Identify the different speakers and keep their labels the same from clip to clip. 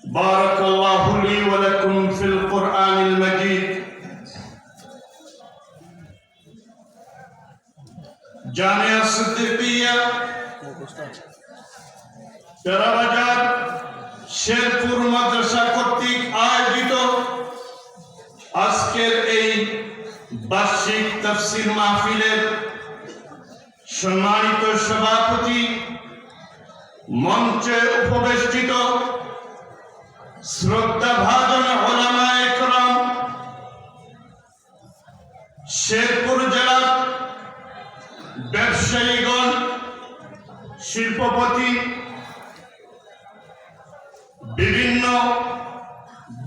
Speaker 1: بارك الله لي ولكم في القرآن المجيد জামিয়া সিদ্দিকিয়া তেরাবাজার শেরপুর মাদ্রাসা কর্তৃক আয়োজিত আজকের এই বার্ষিক তাফসীর মাহফিলের সম্মানিত সভাপতি, মঞ্চে উপবেষ্টিত শ্রদ্ধাভাজন উলামায়ে কেরাম, শেরপুর জেলার ব্যবসায়ীগণ, শিল্পপতি, বিভিন্ন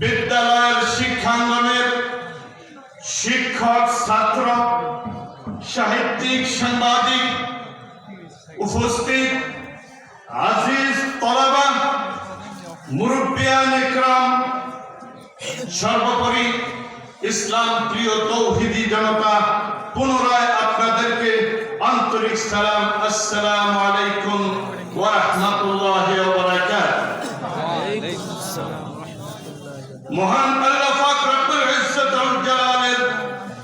Speaker 1: বিদ্যালয়ের শিক্ষাঙ্গনের শিক্ষক, ছাত্র, সাহিত্যিক, সাংবাদিক, উপস্থিত আজিজ তলাবা, মুরব্বিয়ান ইকরাম, সর্বোপরি ইসলাম প্রিয় তৌহিদি জনতা, পুনরায় আপনাদেরকে আন্তরিক সালাম। আসসালামু আলাইকুম ওয়া রাহমাতুল্লাহি ওয়া বারাকাতুহু। মহান আল্লাহ পাক রব্বুল ইজ্জত ওয়াল জালালের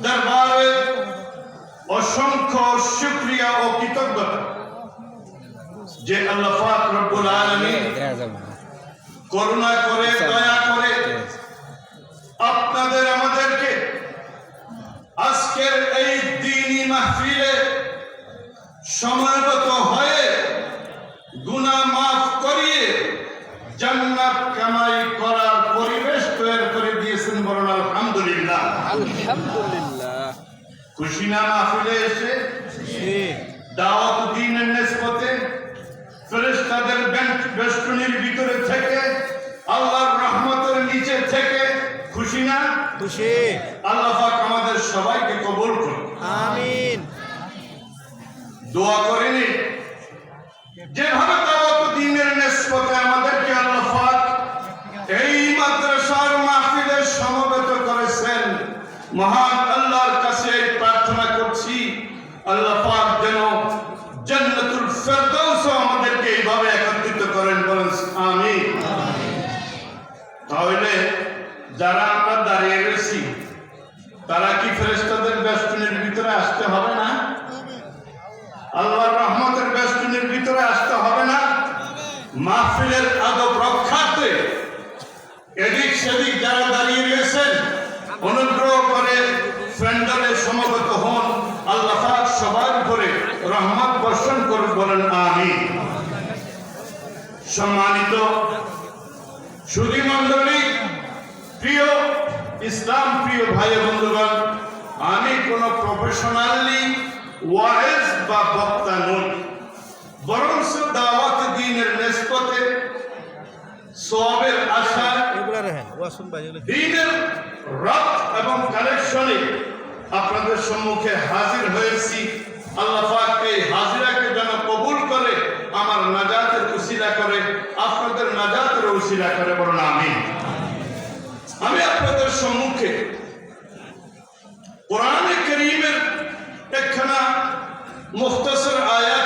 Speaker 1: দরবারে অসংখ্য শুকরিয়া ও কৃতজ্ঞতা যে আল্লাহ পাক রব্বুল আলামিন করুণা করে, দয়া করে আপনাদের আমাদেরকে আজকের এই দ্বীনি মাহফিলে সময়গত হয়ে গুনাহ মাফ করিয়ে জান্নাত কামাই করার পরিবেশ তৈরি করে দিয়েছেন। বলুন আলহামদুলিল্লাহ।
Speaker 2: আলহামদুলিল্লাহ।
Speaker 1: খুশি না মাহফিলে এসে? দাওয়াত দ্বীনের নিসবতে ফেরেশতাদের বেষ্টনীর ভিতরে থেকে, আল্লাহর রহমতের নিচে থেকে খুশি না?
Speaker 2: খুশি।
Speaker 1: আল্লাহ পাক আমাদের সবাইকে কবুল করুন,
Speaker 2: আমিন।
Speaker 1: দোয়া করেনি যেভাবে দাওয়াত দ্বীনের নিসবতে আমাদেরকে আল্লাহ পাক এই মাদ্রাসার মাহফিলে সমবেত করেছেন, মহান আল্লাহর কাছে প্রার্থনা করছি আল্লাহ পাক যেন জান্নাতুল ফেরদাউস আমাদেরকে এইভাবে একত্রিত করেন। বলেন আমিন। তাহলে যারা আমরা দাঁড়িয়ে রয়েছি তারা কি ফেরেশতাদের বেষ্টনীর ভিতরে আসতে হবে না? আল্লাহর রহমতের বেষ্টনীর ভিতরে আসতে হবে না? মাহফিলের আদব রক্ষার্থে এদিক সেদিক যারা দাঁড়িয়ে রয়েছেন অনুগ্রহ করে ফ্রেন্ডারে সমবেত হন। আল্লাহ পাক সবার উপরে রহমত বর্ষণ করুন। বলেন আমিন। সম্মানিত সুধী মণ্ডলী, প্রিয় ইসলাম প্রিয় ভাই বন্ধুগণ, আমি কোন প্রফেশনালি ওয়াইজ বা বক্তা নই, বরং দাওয়াত দ্বীনের নিসবতে সওয়াবের আশা দ্বীনের রব এবং কালেকশনে আপনাদের সম্মুখে হাজির হয়েছি। আল্লাহ পাক এই হাজিরাকে যেন কবুল করে আমার নাজাতের উসিলা করে, আপনাদের নাজাতের উসিলা করে। বলুন আমিন। আমি আপনাদের সম্মুখে কোরআনে কারীমের একখানা মুখতাসর আয়াত